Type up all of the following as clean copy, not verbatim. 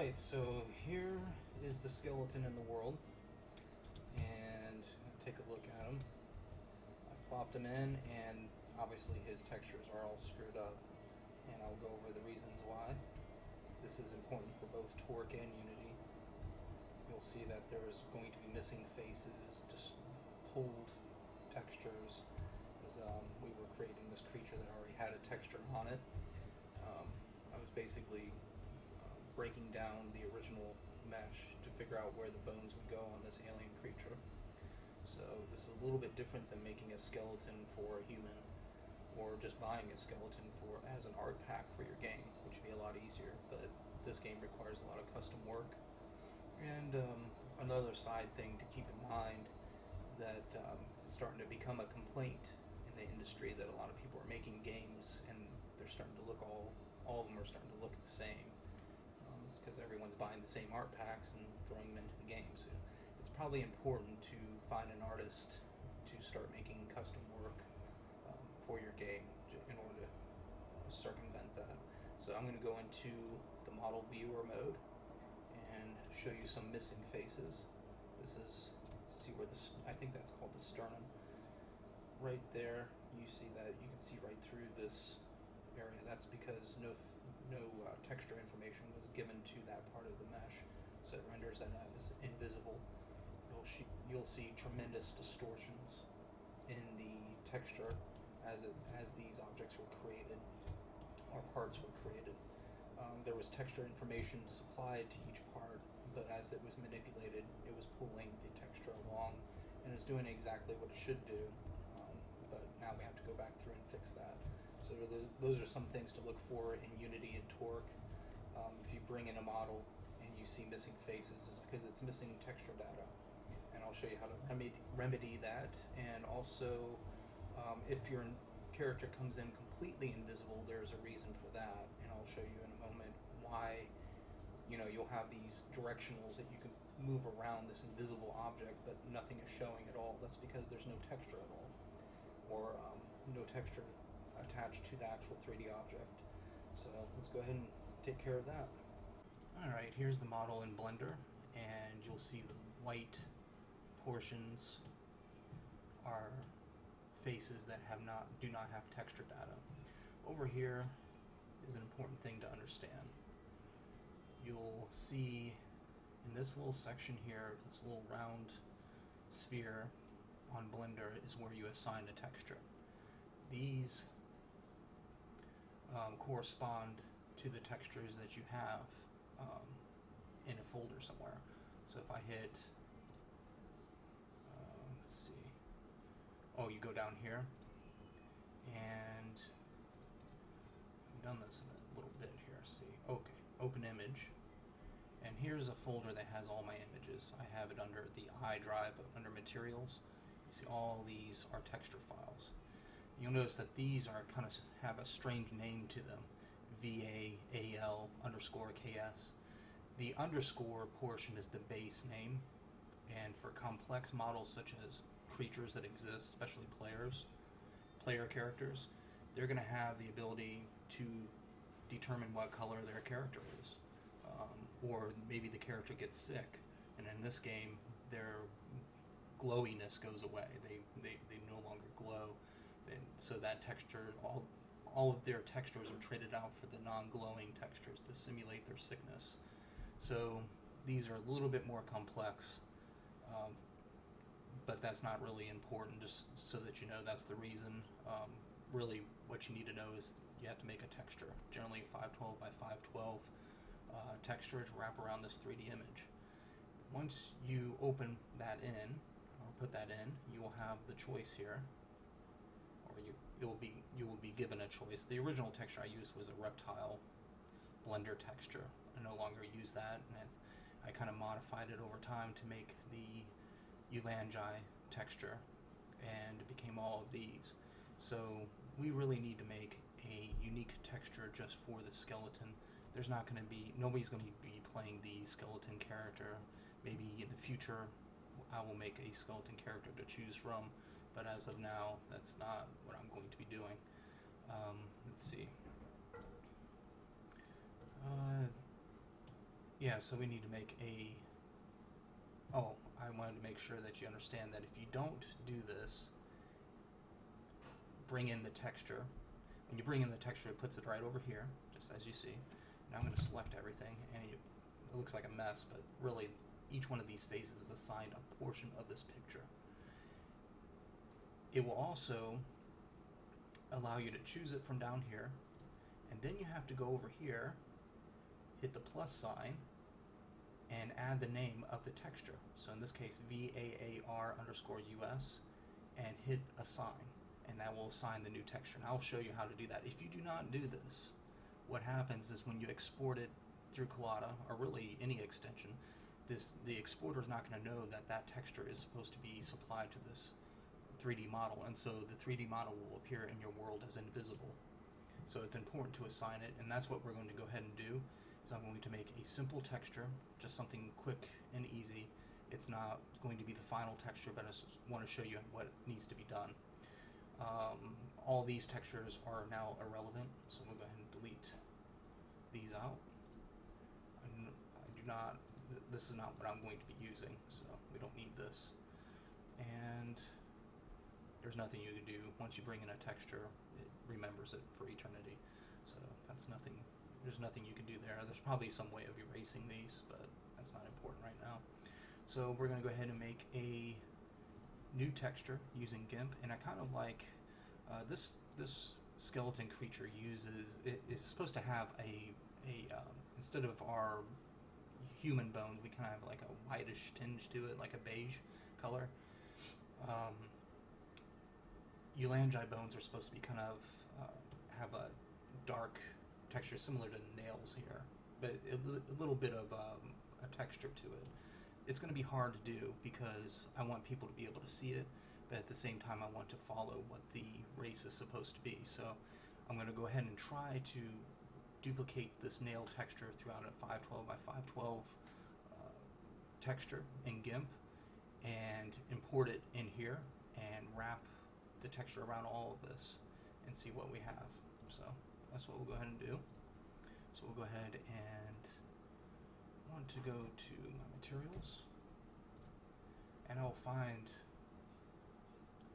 Alright, so here is the skeleton in the world, and take a look at him. I plopped him in, and obviously his textures are all screwed up, and I'll go over the reasons why. This is important for both Torque and Unity. You'll see that there's going to be missing faces, just pulled textures, as we were creating this creature that already had a texture on it. I was basically breaking down the original mesh to figure out where the bones would go on this alien creature. So this is a little bit different than making a skeleton for a human, or just buying a skeleton for as an art pack for your game, which would be a lot easier. But this game requires a lot of custom work. And another side thing to keep in mind is that it's starting to become a complaint in the industry that a lot of people are making games and they're starting to look all of them are starting to look the same. It's because everyone's buying the same art packs and throwing them into the game. So it's probably important to find an artist to start making custom work for your game in order to circumvent that. So I'm going to go into the model viewer mode and show you some missing faces. This is, see where this, I think that's called the sternum. Right there, you see that, you can see right through this area. That's because no texture information was given to that part of the mesh, so it renders it as invisible. You'll see tremendous distortions in the texture as these objects were created, or parts were created. There was texture information supplied to each part, but as it was manipulated, it was pulling the texture along, and it's doing exactly what it should do. But now we have to go back through and fix that. So those are some things to look for in Unity and Torque. If you bring in a model and you see missing faces, it's because it's missing texture data. And I'll show you how to remedy that. And also, if your character comes in completely invisible, there's a reason for that. And I'll show you in a moment why. You'll have these directionals that you can move around this invisible object, but nothing is showing at all. That's because there's no texture at all, or no texture attached to the actual 3D object. So let's go ahead and take care of that. Alright, here's the model in Blender, and you'll see the white portions are faces that do not have texture data. Over here is an important thing to understand. You'll see in this little section here, this little round sphere on Blender is where you assign a texture. These correspond to the textures that you have in a folder somewhere. So if I hit, let's see, you go down here, and I've done this in a little bit here. See, okay, open image. And here's a folder that has all my images. I have it under the I drive, under materials. You see all these are texture files. You'll notice that these are kind of have a strange name to them. VAAL underscore KS. The underscore portion is the base name. And for complex models such as creatures that exist, especially player characters, they're going to have the ability to determine what color their character is. Or maybe the character gets sick, and in this game their glowiness goes away. They no longer glow, so that texture, all of their textures are traded out for the non-glowing textures to simulate their sickness. So these are a little bit more complex, but that's not really important, just so that you know that's the reason. Really what you need to know is you have to make a texture, generally 512 by 512 texture to wrap around this 3D image. Once you open that in, or put that in, you will have the choice here, or you will be given a choice. The original texture I used was a reptile Blender texture. I no longer use that, and I kind of modified it over time to make the Eulangi texture, and it became all of these. So we really need to make a unique texture just for the skeleton. Nobody's going to be playing the skeleton character. Maybe in the future I will make a skeleton character to choose from, but as of now, that's not what I'm going to be doing. Let's see. Yeah, so we need to make a... Oh, I wanted to make sure that you understand that if you don't do this, bring in the texture. When you bring in the texture, it puts it right over here, just as you see. Now I'm going to select everything, and it looks like a mess, but really each one of these faces is assigned a portion of this picture. It will also allow you to choose it from down here, and then you have to go over here, hit the plus sign, and add the name of the texture. So in this case, VAAR_US, and hit assign, and that will assign the new texture. And I'll show you how to do that. If you do not do this, what happens is when you export it through Collada, or really any extension, the exporter is not going to know that that texture is supposed to be supplied to this 3D model, and so the 3D model will appear in your world as invisible. So it's important to assign it, and that's what we're going to go ahead and do. Is I'm going to make a simple texture, just something quick and easy. It's not going to be the final texture, but I just want to show you what needs to be done. All these textures are now irrelevant, so we'll go ahead and delete these out. I do not, this is not what I'm going to be using, so we don't need this. And there's nothing you can do. Once you bring in a texture, it remembers it for eternity. So that's nothing. There's nothing you can do there. There's probably some way of erasing these, but that's not important right now. So we're going to go ahead and make a new texture using GIMP, and I kind of like this skeleton creature is supposed to have a instead of our human bones, we kind of have like a whitish tinge to it, like a beige color. Eulangi bones are supposed to be kind of have a dark texture similar to nails here, but a little bit of a texture to it. It's going to be hard to do because I want people to be able to see it, but at the same time I want to follow what the race is supposed to be. So I'm going to go ahead and try to duplicate this nail texture throughout a 512 by 512 texture in GIMP and import it in here and wrap the texture around all of this and see what we have. So that's what we'll go ahead and do. So we'll go ahead and want to go to my materials, and I'll find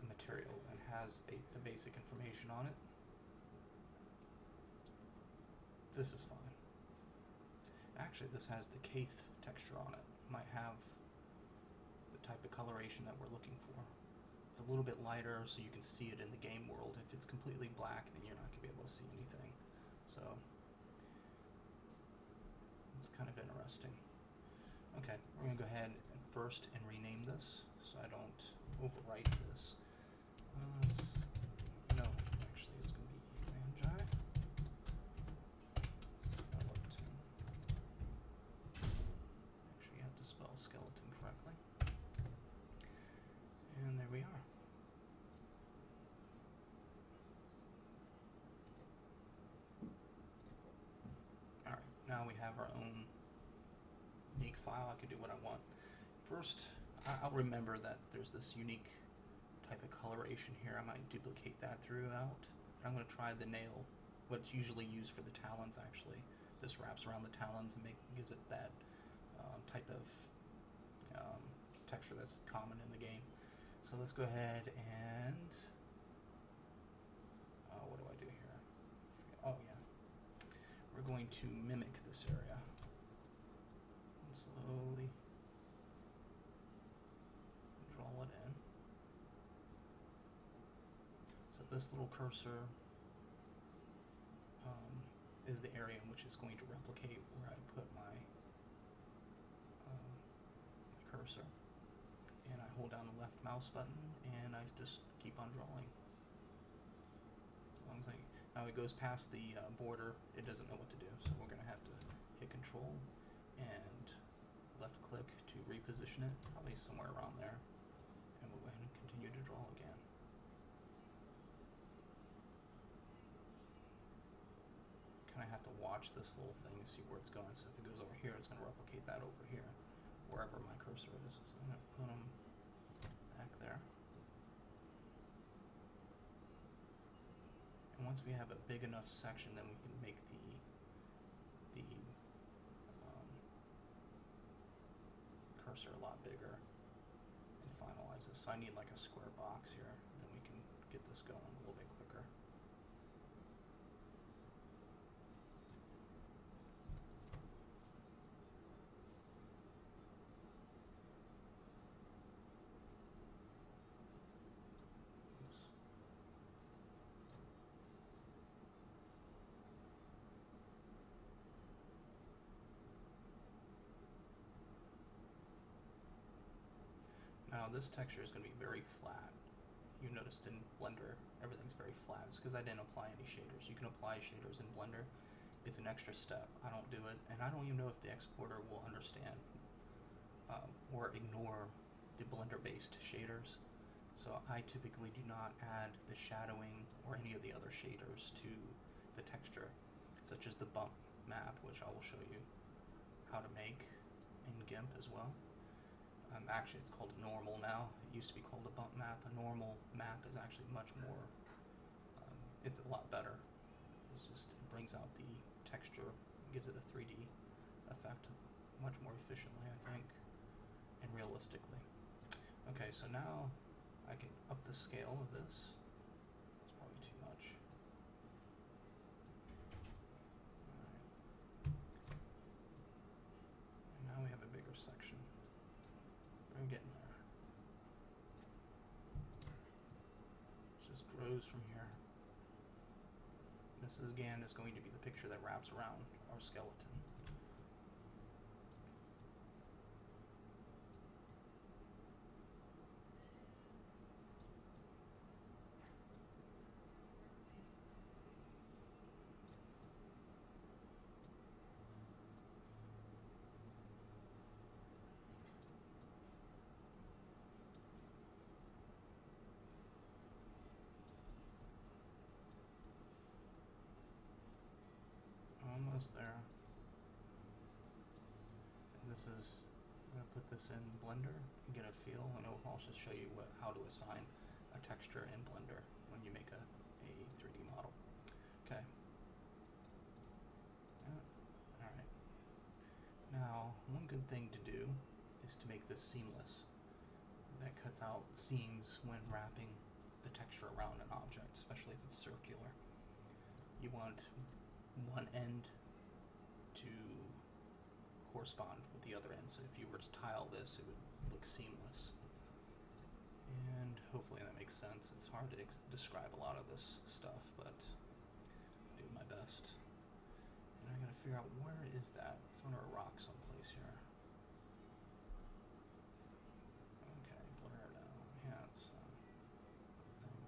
a material that has the basic information on it. This is fine. Actually, this has the Kaith texture on it. Might have the type of coloration that we're looking for. It's a little bit lighter so you can see it in the game world. If it's completely black, then you're not going to be able to see anything. So it's kind of interesting. Okay, we're going to go ahead first and rename this so I don't overwrite this. No, actually it's going to be Eulangi skeleton. Actually, you have to spell skeleton correctly. And there we are. Alright, now we have our own unique file. I can do what I want. First, I'll remember that there's this unique type of coloration here. I might duplicate that throughout. But I'm going to try the nail, what's usually used for the talons actually. This wraps around the talons and gives it that type of texture that's common in the game. So let's go ahead and what do I do here? Oh yeah, we're going to mimic this area and slowly draw it in. So this little cursor is the area in which it's going to replicate where I put my cursor. And I hold down the left mouse button and I just keep on drawing. As long as now it goes past the border, it doesn't know what to do. So we're going to have to hit Control and left click to reposition it, probably somewhere around there. And we'll go ahead and continue to draw again. Kind of have to watch this little thing to see where it's going. So if it goes over here, it's going to replicate that over here, wherever my cursor is. So I'm going to put them back there. And once we have a big enough section, then we can make the cursor a lot bigger and finalize this. So I need like a square box here, then we can get this going a little bit quicker. Now this texture is going to be very flat. You noticed in Blender, everything's very flat. It's because I didn't apply any shaders. You can apply shaders in Blender. It's an extra step. I don't do it, and I don't even know if the exporter will understand or ignore the Blender-based shaders. So I typically do not add the shadowing or any of the other shaders to the texture, such as the bump map, which I will show you how to make in GIMP as well. Actually, it's called a normal now. It used to be called a bump map. A normal map is actually much more, it's a lot better. It's just, it brings out the texture, gives it a 3D effect much more efficiently, I think, and realistically. Okay, so now I can up the scale of this. That's probably too much. Alright. And now we have a bigger section. I'm getting there. It just grows from here. This is, again, is going to be the picture that wraps around our skeleton. Almost there. And this is, I'm going to put this in Blender and get a feel, and it will also show you how to assign a texture in Blender when you make a 3D model. Okay. Yeah. Alright. Now, one good thing to do is to make this seamless. That cuts out seams when wrapping the texture around an object, especially if it's circular. You want one end to correspond with the other end, so if you were to tile this, it would look seamless. And hopefully that makes sense. It's hard to describe a lot of this stuff, but I'll do my best. And I gotta figure out, where is that? It's under a rock someplace here. Okay, blur it out. Yeah, it's I think.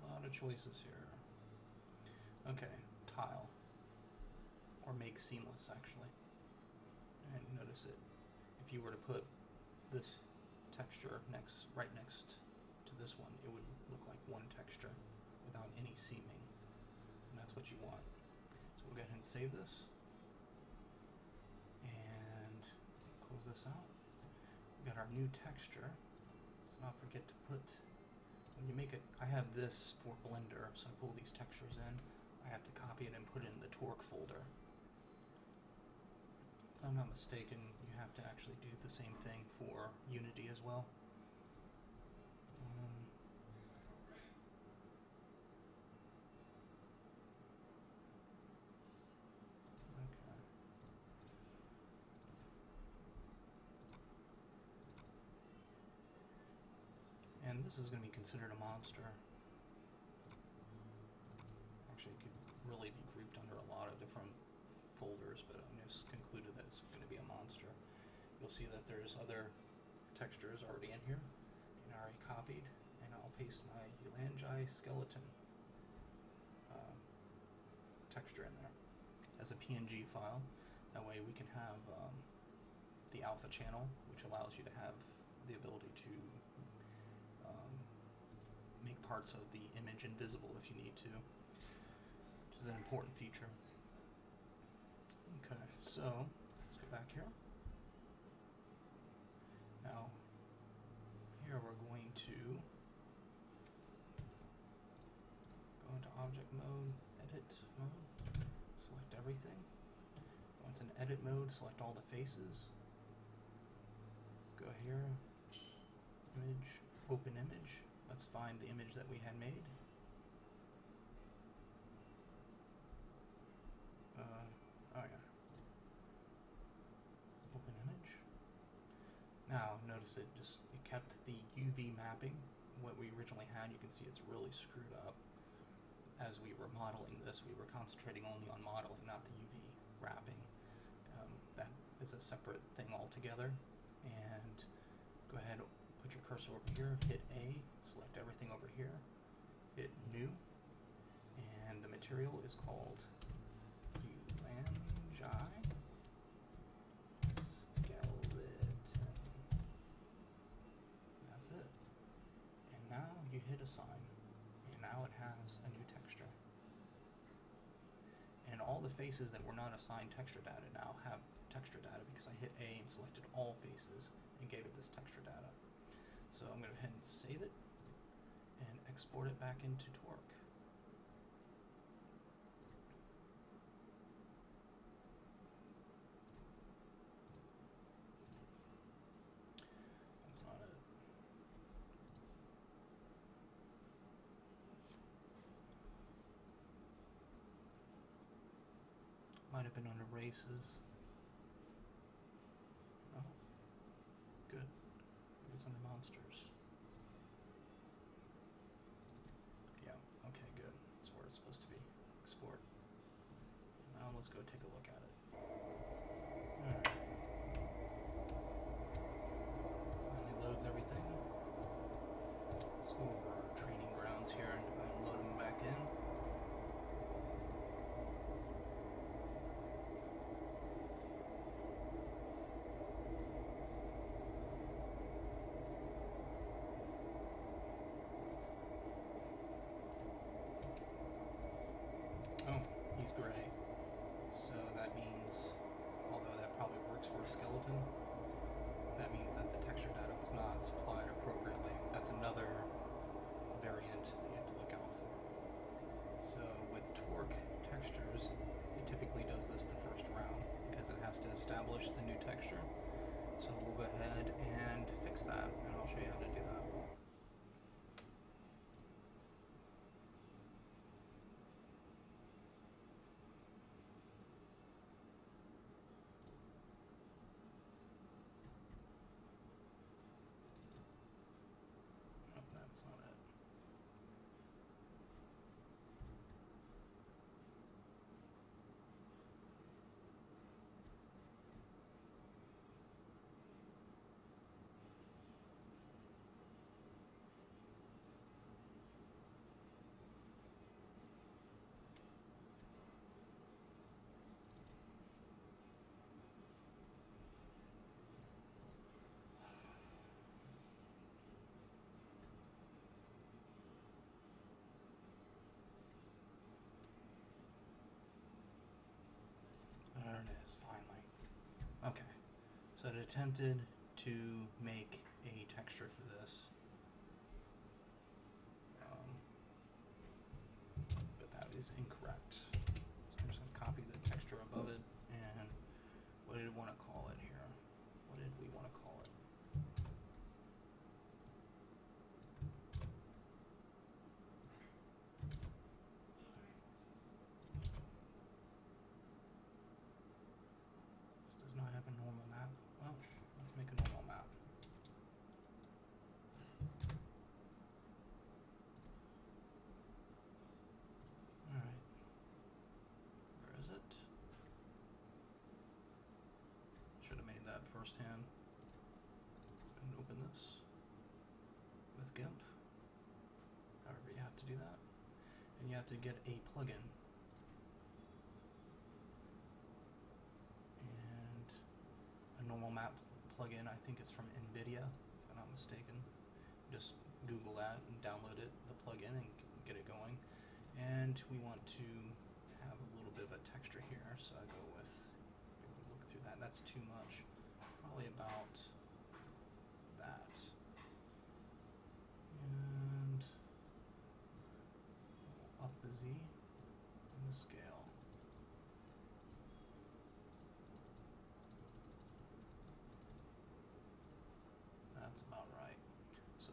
A lot of choices here. Okay, tile. Or make seamless, actually. And notice it. If you were to put this texture right next to this one, it would look like one texture without any seaming. And that's what you want. So we'll go ahead and save this. And close this out. We got our new texture. Let's not forget to put, when you make it, I have this for Blender, so I pull these textures in. I have to copy it and put it in the torque folder. If I'm not mistaken, you have to actually do the same thing for Unity as well. Okay. And this is going to be considered a monster. Actually, it could really be grouped under a lot of different folders, but I just concluded that it's going to be a monster. You'll see that there's other textures already in here, and I already copied, and I'll paste my Eulangi skeleton texture in there as a PNG file. That way we can have the alpha channel, which allows you to have the ability to make parts of the image invisible if you need to, which is an important feature. Okay, so let's go back here. Now, here we're going to everything. Once in edit mode, select all the faces. Go here, image, open image. Let's find the image that we had made. Oh yeah. Open image. Now notice it kept the UV mapping. What we originally had, you can see it's really screwed up. As we were modeling this, we were concentrating only on modeling, not the UV wrapping. That is a separate thing altogether. And go ahead, put your cursor over here, hit A, select everything over here, hit New, and the material is called Ulangi Skeleton. That's it. And now you hit Assign, and now it has a new texture. And all the faces that were not assigned texture data now have texture data because I hit A and selected all faces and gave it this texture data. So I'm going to go ahead and save it and export it back into Torque. That's not it. Might have been under races. Oh, good. Maybe it's under monsters. Yeah, okay, good. That's where it's supposed to be. Export. Now let's go take a look at it. Alright. Finally loads everything. Let's go over our training grounds here and load them back in. Oh, he's gray. So that means, although that probably works for a skeleton, that means that the texture data was not supplied appropriately. That's another variant that you have to look out for. So with Torque textures, it typically does this the first round because it has to establish the new texture. So we'll go ahead and fix that, and I'll show you how to do that. That's not it. There it is, finally. Okay, so it attempted to make a texture for this, but that is incorrect. So I'm just going to copy the texture above it, and what did we want to call it here? What did we want to call it? This does not have a normal map. Oh, let's make a normal map. Alright. Where is it? Should have made that firsthand. And open this with GIMP. However, you have to do that. And you have to get a plugin. And a normal map plugin, I think it's from NVIDIA, if I'm not mistaken. Just Google that and download it, the plugin, and get it going. And we want to have a little bit of a texture here, so I go with, look through that. That's too much. Probably about that. And we'll up the Z and the scale.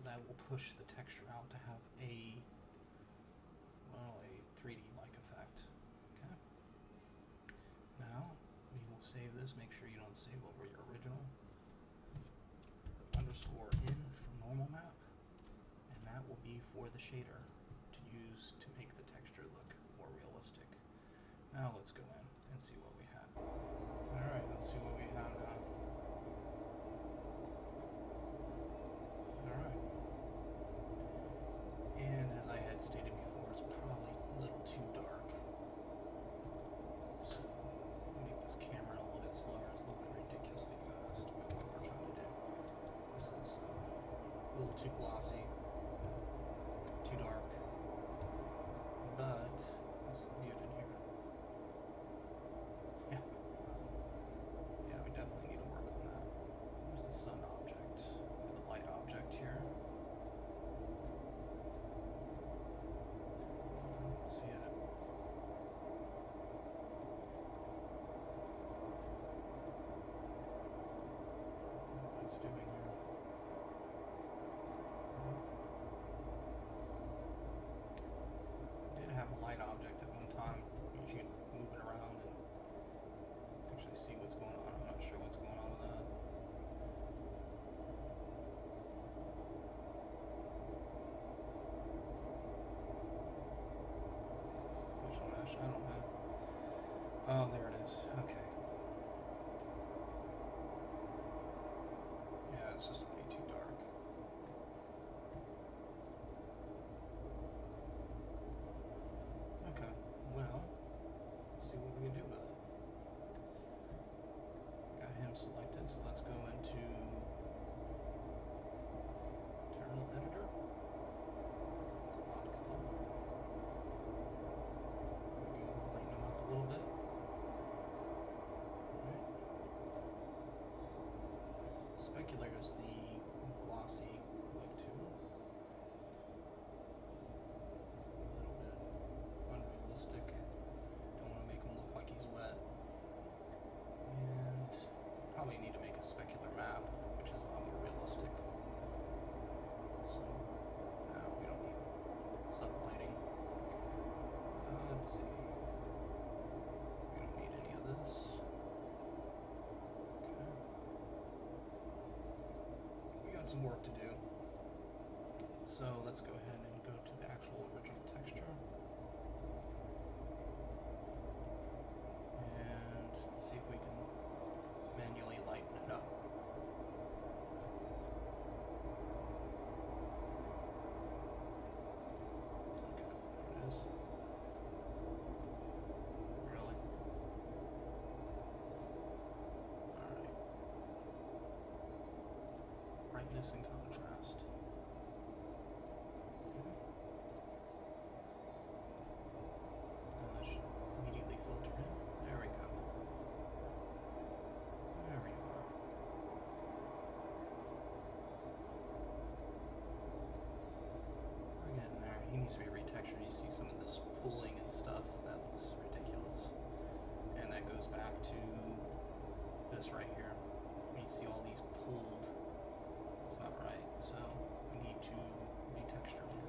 that will push the texture out to have a 3D-like effect. Okay. Now we will save this. Make sure you don't save over your original. Underscore in for normal map, and that will be for the shader to use to make the texture look more realistic. Now let's go in and see what we have. Alright, let's see what we have now. Alright. And as I had stated before, it's probably a little too dark. So, I'll make this camera a little bit slower. It's looking ridiculously fast with what we're trying to do. This is a little too glossy, too dark, but it's muted here. Yeah. Yeah, we definitely need to work on that. There's the sun object, or the light object here. Let's see it. What it's doing here. Did have a light object at one time. You can move it around and actually see what's going on. I'm not sure what's going on with that. It's a flash mesh. I don't know. Oh, there it is. Okay. Yeah, it's just way too dark. Okay, well, let's see what we can do with it. Got him selected, so let's go into Terminal Editor. It's a lot of color. We're going to lighten him up a little bit. Alright. Specular is the glossy look to it. It's a little bit unrealistic. Don't want to make him look like he's wet. And probably need to make a specular map, which is a lot more realistic. So now we don't need sublighting. Let's see. We don't need any of this. Okay. We got some work to do. So let's go ahead and go to the actual original texture. And see if we can manually lighten it up. Okay, there it is. Really? Alright. Brightness and contrast. Okay. And that should immediately filter in. There we go. There we are. We're getting there. He needs to be retextured. You see some of this pooling and stuff. That looks ridiculous. And that goes back to this right here. You see all these pulled. It's not right. So we need to retexture them.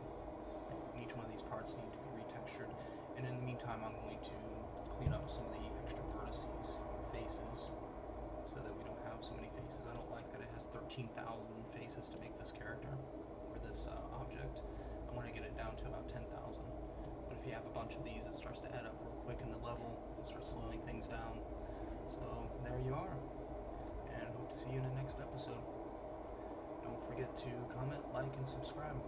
And each one of these parts need to be retextured. And in the meantime, I'm going to clean up some of the extra vertices or faces so that we don't have so many faces. I don't like that it has 13,000 faces to make this character or this object. I want to get it down to about 10,000. But if you have a bunch of these, it starts to add up real quick in the level and starts slowing things down. So there you are. And hope to see you in the next episode. Don't forget to comment, like, and subscribe.